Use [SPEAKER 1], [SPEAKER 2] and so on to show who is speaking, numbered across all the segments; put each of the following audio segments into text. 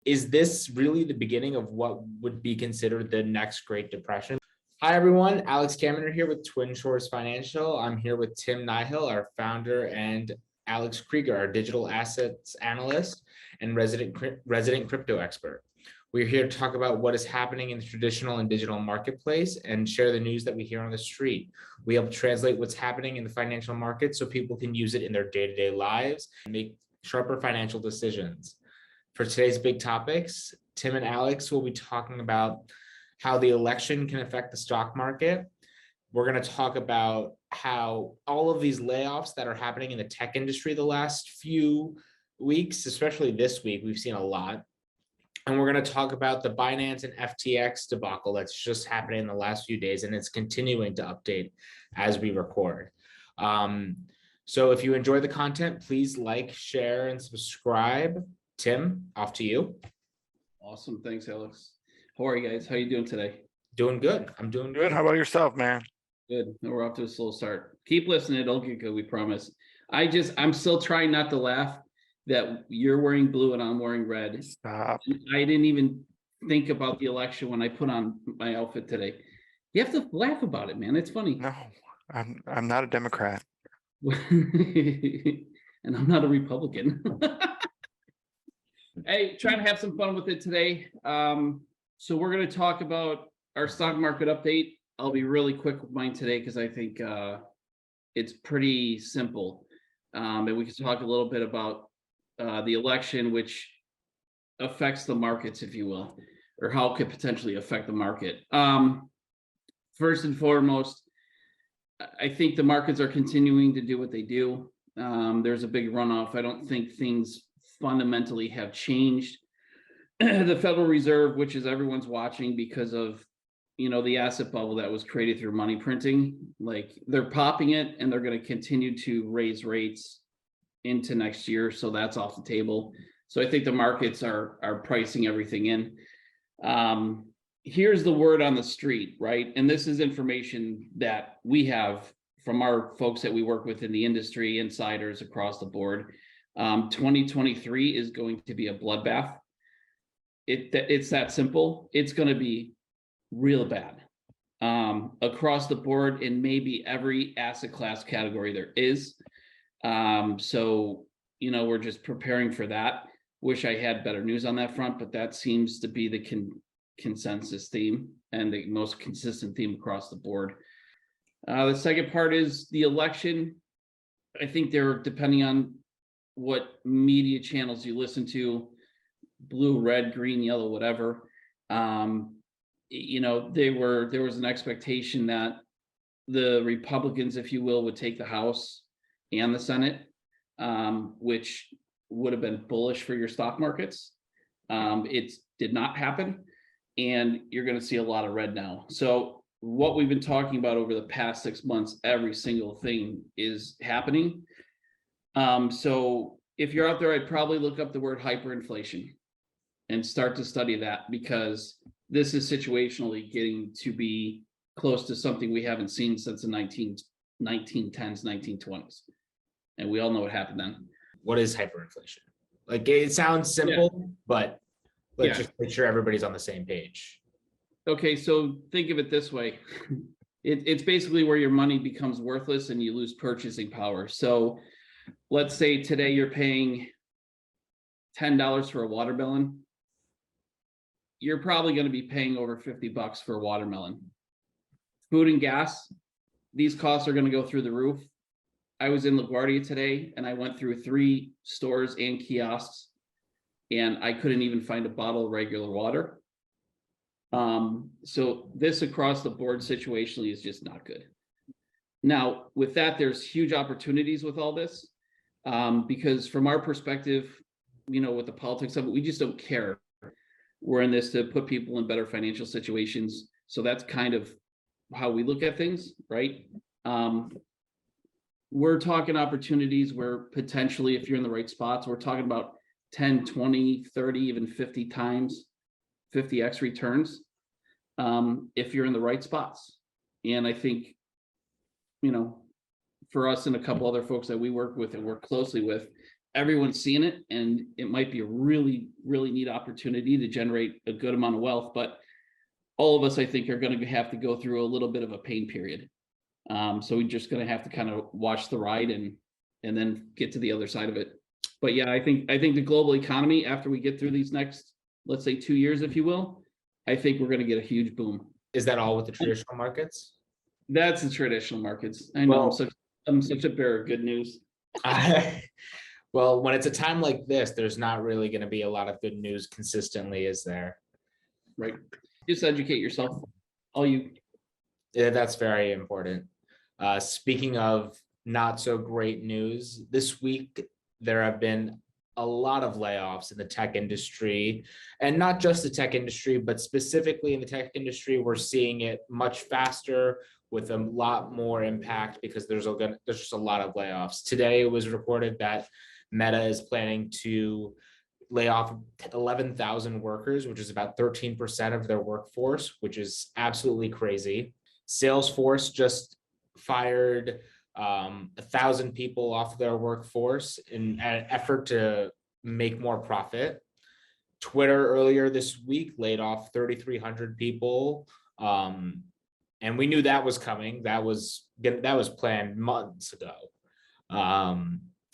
[SPEAKER 1] Is this really the beginning of what would be considered the next Great Depression? Hi, everyone. Alex Kaminer here with Twin Shores Financial. I'm here with Tim Nihill, our founder, and Alex Krieger, our digital assets analyst and resident crypto expert. We're here to talk about what is happening in the traditional and digital marketplace and share the news that we hear on the street. We help translate what's happening in the financial market so people can use it in their day-to-day lives and make sharper financial decisions. For today's big topics, Tim and Alex will be talking about how the election can affect the stock market. We're going to talk about how all of these layoffs that are happening in the tech industry the last few weeks, especially this week, we've seen a lot. And we're going to talk about the Binance and FTX debacle that's just happening in the last few days, and it's continuing to update as we record. So if you enjoy the content, please like, share, and subscribe. Tim, off to you.
[SPEAKER 2] Awesome. Thanks, Alex. How are you guys? How are you doing today?
[SPEAKER 1] Doing good. I'm doing
[SPEAKER 3] good. How about yourself, man?
[SPEAKER 2] Good. We're off to a slow start. Keep listening. It'll get good. We promise. I'm still trying not to laugh that you're wearing blue and I'm wearing red.
[SPEAKER 3] Stop.
[SPEAKER 2] I didn't even think about the election when I put on my outfit today. You have to laugh about it, man. It's funny.
[SPEAKER 3] No, I'm not a Democrat.
[SPEAKER 2] And I'm not a Republican. Hey, trying to have some fun with it today. So we're going to talk about our stock market update. I'll be really quick with mine today because I think it's pretty simple. And we can talk a little bit about the election, which affects the markets, if you will, or how it could potentially affect the market. First and foremost, I think the markets are continuing to do what they do. There's a big runoff. I don't think things fundamentally have changed. The Federal Reserve, which is everyone's watching because of, the asset bubble that was created through money printing, like they're popping it and they're going to continue to raise rates into next year. So that's off the table. So I think the markets are pricing everything in. Here's the word on the street, right? And this is information that we have from our folks that we work with in the industry, insiders across the board. 2023 is going to be a bloodbath. It's that simple. It's going to be real bad across the board in maybe every asset class category there is. So, we're just preparing for that. Wish I had better news on that front, but that seems to be the consensus theme and the most consistent theme across the board. The second part is the election. I think they're, depending on what media channels you listen to, blue, red, green, yellow, whatever, there was an expectation that the Republicans, if you will, would take the House and the Senate, which would have been bullish for your stock markets. It did not happen, and you're going to see a lot of red now. So what we've been talking about over the past 6 months, every single thing is happening. So if you're out there, I'd probably look up the word hyperinflation and start to study that, because this is situationally getting to be close to something we haven't seen since the 1910s, 1920s. And we all know what happened then.
[SPEAKER 1] What is hyperinflation? Like, it sounds simple, but let's just make sure everybody's on the same page.
[SPEAKER 2] Okay, so think of it this way. It's basically where your money becomes worthless and you lose purchasing power. So let's say today you're paying $10 for a watermelon. You're probably going to be paying over $50 for a watermelon. Food and gas, these costs are going to go through the roof. I was in LaGuardia today and I went through 3 stores and kiosks and I couldn't even find a bottle of regular water. So this across the board situationally is just not good. Now, with that, there's huge opportunities with all this, because from our perspective, with the politics of it, we just don't care. We're in this to put people in better financial situations. So that's kind of how we look at things, right? We're talking opportunities where potentially, if you're in the right spots, we're talking about 10, 20, 30, even 50 times 50x returns, if you're in the right spots. And I think, for us and a couple other folks that we work with and work closely with, everyone's seeing it, and it might be a really, really neat opportunity to generate a good amount of wealth. But all of us, I think, are going to have to go through a little bit of a pain period. So we're just going to have to kind of watch the ride and then get to the other side of it. But yeah, I think the global economy, after we get through these next, let's say 2 years, if you will, I think we're going to get a huge boom.
[SPEAKER 1] Is that all with the traditional markets?
[SPEAKER 2] That's the traditional markets. I know
[SPEAKER 1] Well,
[SPEAKER 2] I'm such a bearer of good news.
[SPEAKER 1] Well, when it's a time like this, there's not really going to be a lot of good news consistently, is there?
[SPEAKER 2] Right. Just educate yourself. All you.
[SPEAKER 1] Yeah, that's very important. Speaking of not so great news, this week there have been a lot of layoffs in the tech industry, and not just the tech industry, but specifically in the tech industry, we're seeing it much faster with a lot more impact because there's just a lot of layoffs. Today it was reported that Meta is planning to lay off 11,000 workers, which is about 13% of their workforce, which is absolutely crazy. Salesforce just fired 1,000 people off their workforce in an effort to make more profit. Twitter earlier this week laid off 3,300 people. And we knew that was coming. That was planned months ago.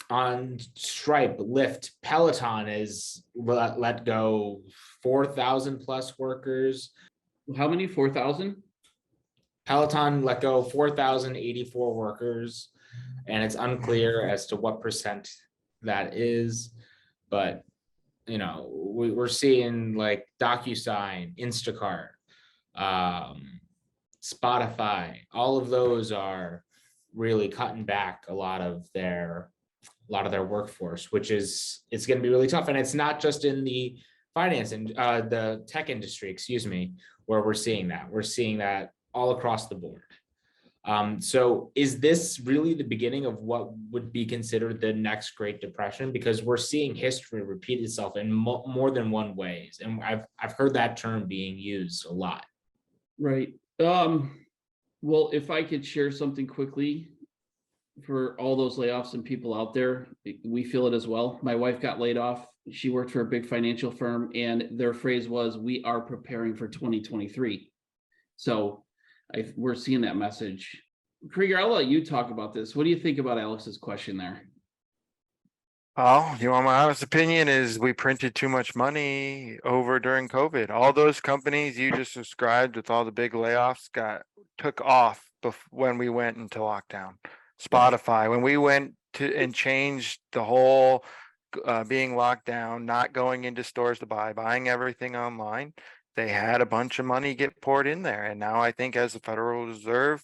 [SPEAKER 1] On Stripe, Lyft, Peloton is let go 4,000 plus workers.
[SPEAKER 2] How many? 4,000?
[SPEAKER 1] Peloton let go 4,084 workers, and it's unclear as to what percent that is. But we're seeing like DocuSign, Instacart, Spotify. All of those are really cutting back a lot of their workforce, which is it's going to be really tough. And it's not just in the finance and the tech industry, excuse me, where we're seeing that. We're seeing that all across the board. So is this really the beginning of what would be considered the next Great Depression? Because we're seeing history repeat itself in more than one ways. And I've heard that term being used a lot.
[SPEAKER 2] Right. Well, if I could share something quickly for all those layoffs and people out there, we feel it as well. My wife got laid off. She worked for a big financial firm, and their phrase was, "We are preparing for 2023." So we're seeing that message. Krieger, I'll let you talk about this. What do you think about Alex's question there?
[SPEAKER 3] Oh, you want my honest opinion is we printed too much money over during COVID. All those companies you just described with all the big layoffs took off when we went into lockdown. Spotify, when we went to and changed the whole being locked down, not going into stores to buying everything online, they had a bunch of money get poured in there. And now I think as the Federal Reserve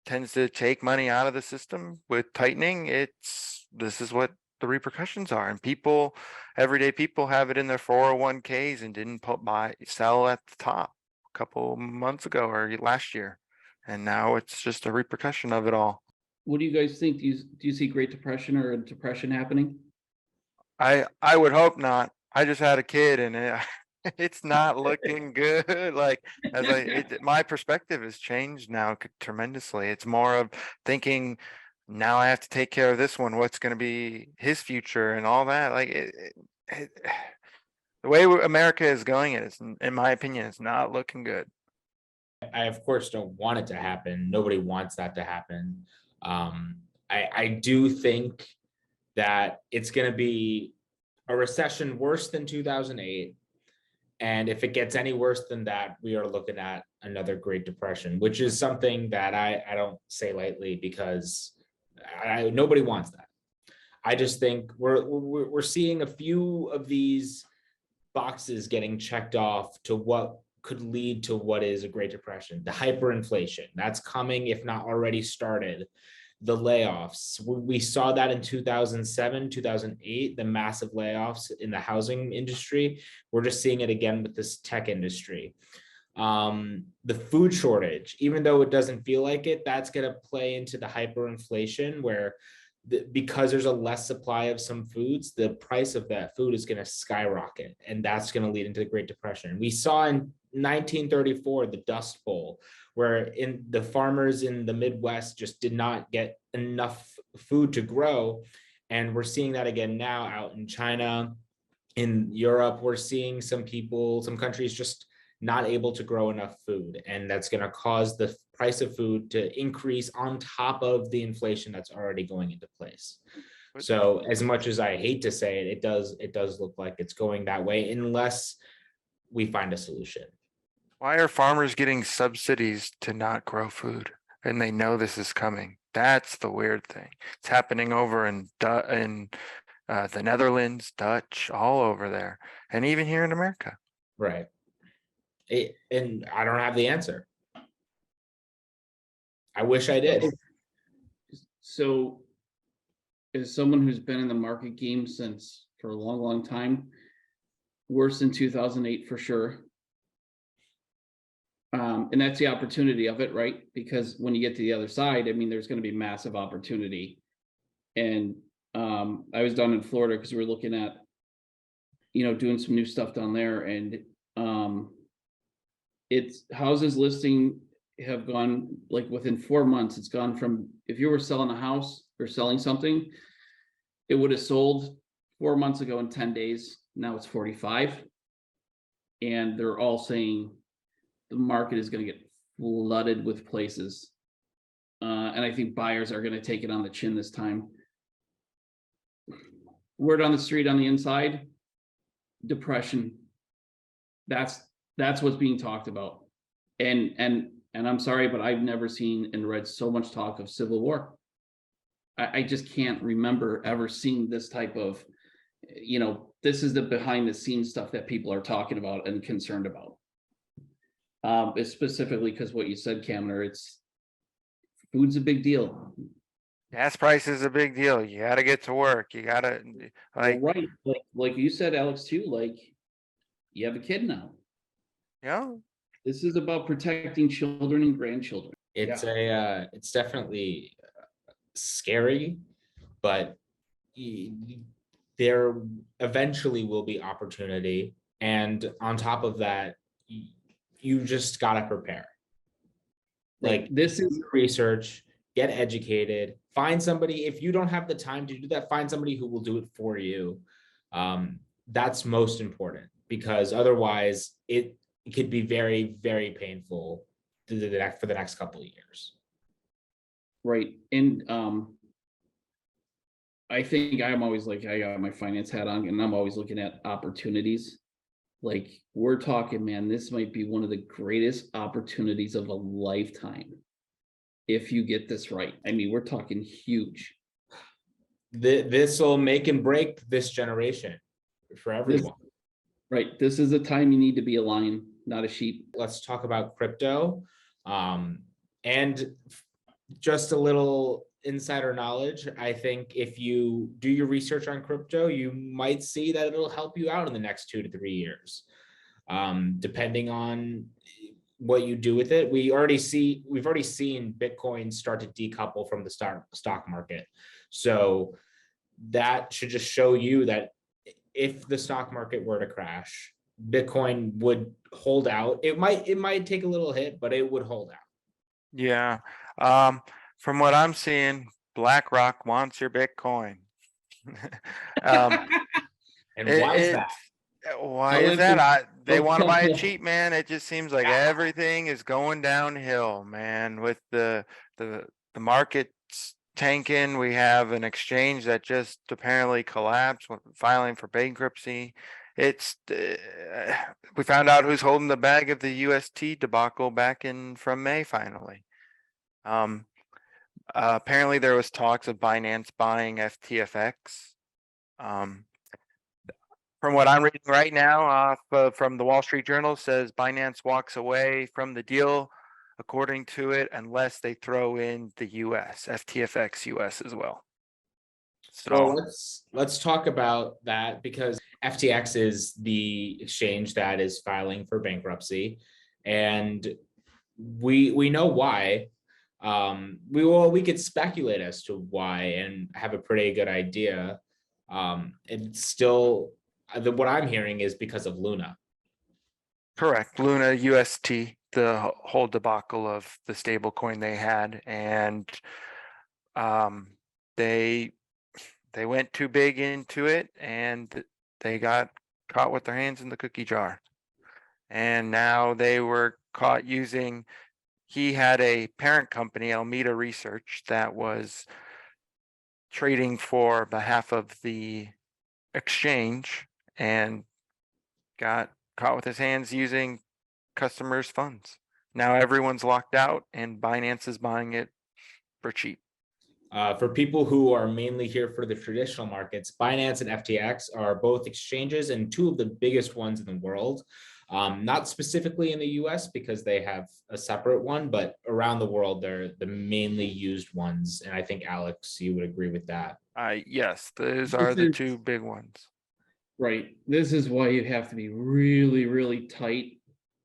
[SPEAKER 3] tends to take money out of the system with tightening, this is what the repercussions are. And everyday people have it in their 401ks and didn't sell at the top a couple months ago or last year. And now it's just a repercussion of it all.
[SPEAKER 2] What do you guys think? Do you see Great Depression or a depression happening?
[SPEAKER 3] I would hope not. I just had a kid and it's not looking good. Like my perspective has changed now tremendously. It's more of thinking now I have to take care of this one. What's going to be his future and all that. Like the way America is going, in my opinion, it's not looking good.
[SPEAKER 1] I of course don't want it to happen. Nobody wants that to happen. I do think that it's going to be a recession worse than 2008. And if it gets any worse than that, we are looking at another Great Depression, which is something that I don't say lightly because nobody wants that. I just think we're seeing a few of these boxes getting checked off to what could lead to what is a Great Depression. The hyperinflation, that's coming, if not already started. The layoffs, we saw that in 2007, 2008, the massive layoffs in the housing industry. We're just seeing it again with this tech industry. The food shortage, even though it doesn't feel like it, that's going to play into the hyperinflation where because there's a less supply of some foods, the price of that food is going to skyrocket, and that's going to lead into the Great Depression. We saw in 1934, the Dust Bowl, where the farmers in the Midwest just did not get enough food to grow, And we're seeing that again now out in China. In Europe, we're seeing some countries just not able to grow enough food. And that's going to cause the price of food to increase on top of the inflation that's already going into place. So as much as I hate to say it, it does look like it's going that way unless we find a solution.
[SPEAKER 3] Why are farmers getting subsidies to not grow food and they know this is coming? That's the weird thing. It's happening over in the Netherlands, Dutch, all over there, and even here in America.
[SPEAKER 1] Right. And I don't have the answer. I wish I did.
[SPEAKER 2] So as someone who's been in the market game for a long, long time, worse than 2008 for sure. And that's the opportunity of it, right? Because when you get to the other side, I mean, there's going to be massive opportunity. And I was down in Florida because we were looking at, doing some new stuff down there, and it's houses listing have gone, like within 4 months, it's gone from, if you were selling a house or selling something, it would have sold 4 months ago in 10 days. Now it's 45. And they're all saying the market is going to get flooded with places. And I think buyers are going to take it on the chin this time. Word on the street on the inside, depression. That's what's being talked about. And I'm sorry, but I've never seen and read so much talk of civil war. I just can't remember ever seeing this type of, this is the behind the scenes stuff that people are talking about and concerned about. It's specifically because what you said, Kamner, food's a big deal.
[SPEAKER 3] Gas price is a big deal. You got to get to work. You got to
[SPEAKER 2] Right. Like you said, Alex, too, like you have a kid now.
[SPEAKER 3] Yeah.
[SPEAKER 2] This is about protecting children and grandchildren.
[SPEAKER 1] It's it's definitely scary, but there eventually will be opportunity. And on top of that, you just got to prepare. Like, this is research, get educated, find somebody. If you don't have the time to do that, find somebody who will do it for you. That's most important, because otherwise it could be very, very painful for the next couple of years.
[SPEAKER 2] Right. And I think I'm always like, I got my finance hat on and I'm always looking at opportunities. Like, we're talking, man, this might be one of the greatest opportunities of a lifetime if you get this right. I mean, we're talking huge.
[SPEAKER 1] This will make and break this generation for everyone.
[SPEAKER 2] Right. This is a time you need to be a lion, not a sheep.
[SPEAKER 1] Let's talk about crypto. And just a little insider knowledge. I think if you do your research on crypto, you might see that it'll help you out in the next 2 to 3 years. Depending on what you do with it. We've already seen Bitcoin start to decouple from the stock market. So that should just show you that if the stock market were to crash, Bitcoin would hold out. It might take a little hit, but it would hold out.
[SPEAKER 3] Yeah. From what I'm seeing, BlackRock wants your Bitcoin.
[SPEAKER 1] And why is that?
[SPEAKER 3] Why is that? They want to buy it cheap, man. It just seems like everything is going downhill, man. With the market's tanking, we have an exchange that just apparently collapsed, filing for bankruptcy. It's we found out who's holding the bag of the UST debacle from May finally. Apparently there was talks of Binance buying FTX. From what I'm reading right now, from the Wall Street Journal, says Binance walks away from the deal, according to it, unless they throw in the US, FTX US as well. So
[SPEAKER 1] well, let's talk about that, because FTX is the exchange that is filing for bankruptcy, and we know why. We could speculate as to why and have a pretty good idea. It's still what I'm hearing is because of Luna.
[SPEAKER 3] Correct. Luna UST, the whole debacle of the stable coin they had, and they They went too big into it and they got caught with their hands in the cookie jar. And now they were caught using, he had a parent company, Alameda Research, that was trading for behalf of the exchange and got caught with his hands using customers' funds. Now everyone's locked out and Binance is buying it for cheap.
[SPEAKER 1] For people who are mainly here for the traditional markets, Binance and FTX are both exchanges and two of the biggest ones in the world. Not specifically in the US because they have a separate one, but around the world, they're the mainly used ones. And I think, Alex, you would agree with that.
[SPEAKER 3] Yes, those are the two big ones.
[SPEAKER 2] Right. This is why you have to be really, really tight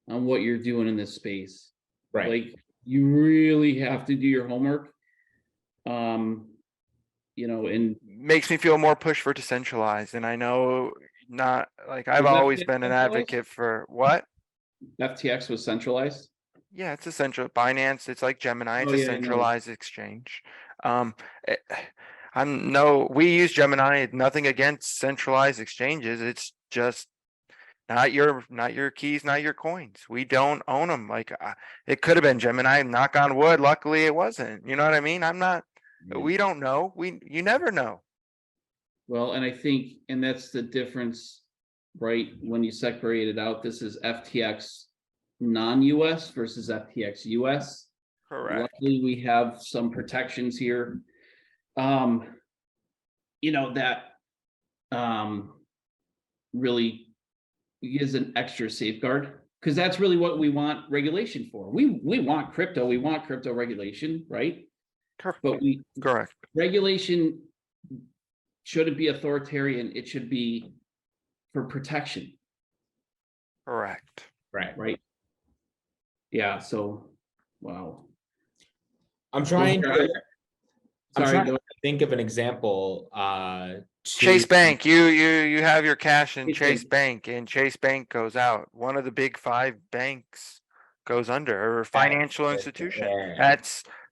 [SPEAKER 2] on what you're doing in this space.
[SPEAKER 1] Right.
[SPEAKER 2] Like you really have to do your homework. And
[SPEAKER 3] Makes me feel more push for decentralized. And I know not like I've
[SPEAKER 2] Is
[SPEAKER 3] always
[SPEAKER 2] FTX
[SPEAKER 3] been an
[SPEAKER 2] centralized?
[SPEAKER 3] advocate for what?
[SPEAKER 2] FTX was centralized.
[SPEAKER 3] Yeah, it's a central Binance. It's like Gemini. It's
[SPEAKER 2] Oh,
[SPEAKER 3] a
[SPEAKER 2] yeah, I know.
[SPEAKER 3] centralized exchange. eh, we use Gemini, nothing against centralized exchanges. It's just not your keys, not your coins. We don't own them. Like it could have been Gemini, knock on wood. Luckily it wasn't. You know what I mean?
[SPEAKER 2] Yeah.
[SPEAKER 3] We don't know. You never know.
[SPEAKER 2] Well, and I think, and that's the difference, right? When you separate it out, this is FTX non-US versus FTX US.
[SPEAKER 3] Correct.
[SPEAKER 2] Luckily, we have some protections here. That really is an extra safeguard because that's really what we want regulation for. We want crypto, we want crypto regulation, right? But
[SPEAKER 3] Correct.
[SPEAKER 2] regulation shouldn't be authoritarian, it should be for protection.
[SPEAKER 3] Correct.
[SPEAKER 2] Right. Yeah, so wow.
[SPEAKER 1] I'm trying to
[SPEAKER 2] Sorry,
[SPEAKER 1] think of an example.
[SPEAKER 3] Chase Bank, you have your cash in
[SPEAKER 2] Chase
[SPEAKER 3] Chase Bank and Chase Bank goes out. One of the big 5 banks goes under, or financial institution.
[SPEAKER 1] Yeah.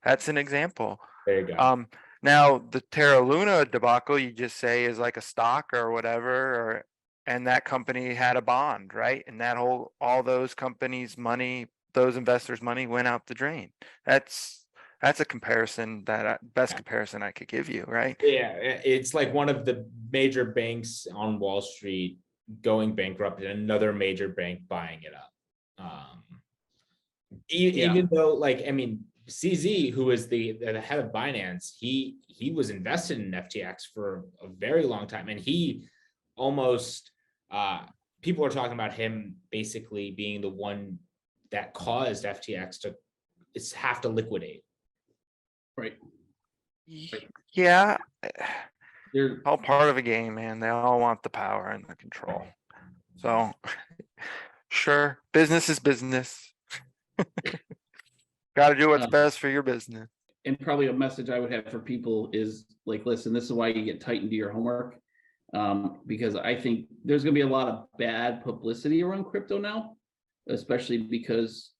[SPEAKER 3] That's an example.
[SPEAKER 1] There you go.
[SPEAKER 3] Now the Terra Luna debacle, you just say is like a stock or whatever, and that company had a bond, right? And all those companies' money, those investors' money went out the drain. That's a comparison best comparison I could give you, right?
[SPEAKER 1] Yeah, it's like one of the major banks on Wall Street going bankrupt and another major bank buying it up. Even though, like, I mean, CZ, who is the head of Binance, he was invested in FTX for a very long time, and he almost people are talking about him basically being the one that caused FTX to have to liquidate.
[SPEAKER 2] Right.
[SPEAKER 3] Yeah,
[SPEAKER 2] They're
[SPEAKER 3] all part of a game, man. They all want the power and the control. So sure, business is business. Got to do what's best for your business.
[SPEAKER 2] And probably a message I would have for people is like, listen, this is why you get tight and do your homework. Because I think there's going to be a lot of bad publicity around crypto now, especially because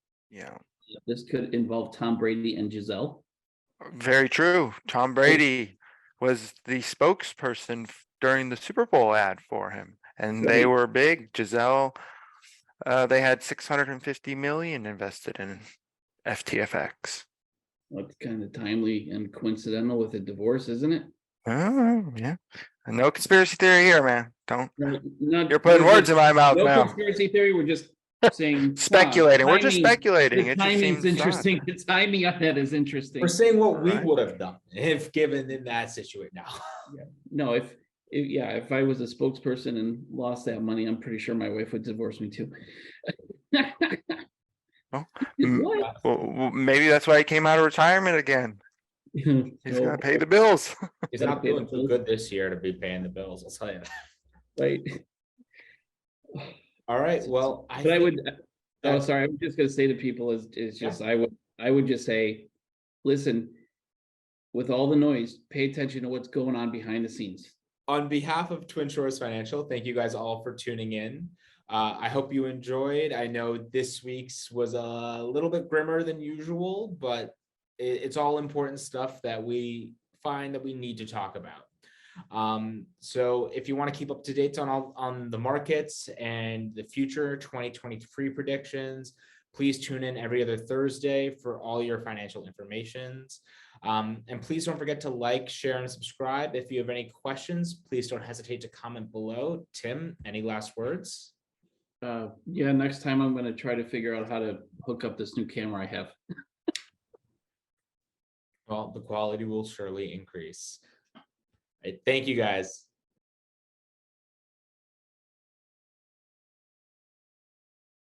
[SPEAKER 2] this could involve Tom Brady and Giselle.
[SPEAKER 3] Very true. Tom Brady was the spokesperson during the Super Bowl ad for him, and they were big. Giselle, they had 650 million invested in FTFX.
[SPEAKER 2] Well, it's kind of timely and coincidental with a divorce, isn't it?
[SPEAKER 3] Yeah. No conspiracy theory here, man. You're putting
[SPEAKER 2] We're
[SPEAKER 3] words in my mouth
[SPEAKER 2] no
[SPEAKER 3] now.
[SPEAKER 2] conspirating theory. We're just saying
[SPEAKER 3] Speculating. We're just
[SPEAKER 2] timing-
[SPEAKER 3] speculating.
[SPEAKER 2] The
[SPEAKER 3] It just
[SPEAKER 2] timing's
[SPEAKER 3] seems
[SPEAKER 2] interesting.
[SPEAKER 3] odd.
[SPEAKER 2] The timing on that is interesting.
[SPEAKER 1] We're saying what we
[SPEAKER 3] Right.
[SPEAKER 1] would have done if given in that situation now.
[SPEAKER 2] No, if I was a spokesperson and lost that money, I'm pretty sure my wife would divorce me too. What?
[SPEAKER 3] Well, maybe that's why he came out of retirement again. He's got to pay the bills.
[SPEAKER 1] He's not doing too good this year to be paying the bills, I'll tell you that.
[SPEAKER 2] Right.
[SPEAKER 1] All right, well,
[SPEAKER 2] But I would, oh, sorry, I'm just gonna say to people is just, I would just say, listen, with all the noise, pay attention to what's going on behind the scenes.
[SPEAKER 1] On behalf of Twin Shores Financial, thank you guys all for tuning in. I hope you enjoyed. I know this week's was a little bit grimmer than usual, but it's all important stuff that we find that we need to talk about. So if you want to keep up to date on the markets and the future 2023 predictions, please tune in every other Thursday for all your financial informations. And please don't forget to like, share, and subscribe. If you have any questions, please don't hesitate to comment below. Tim, any last words?
[SPEAKER 2] Yeah, next time I'm going to try to figure out how to hook up this new camera I have.
[SPEAKER 1] Well, the quality will surely increase. All right, thank you guys.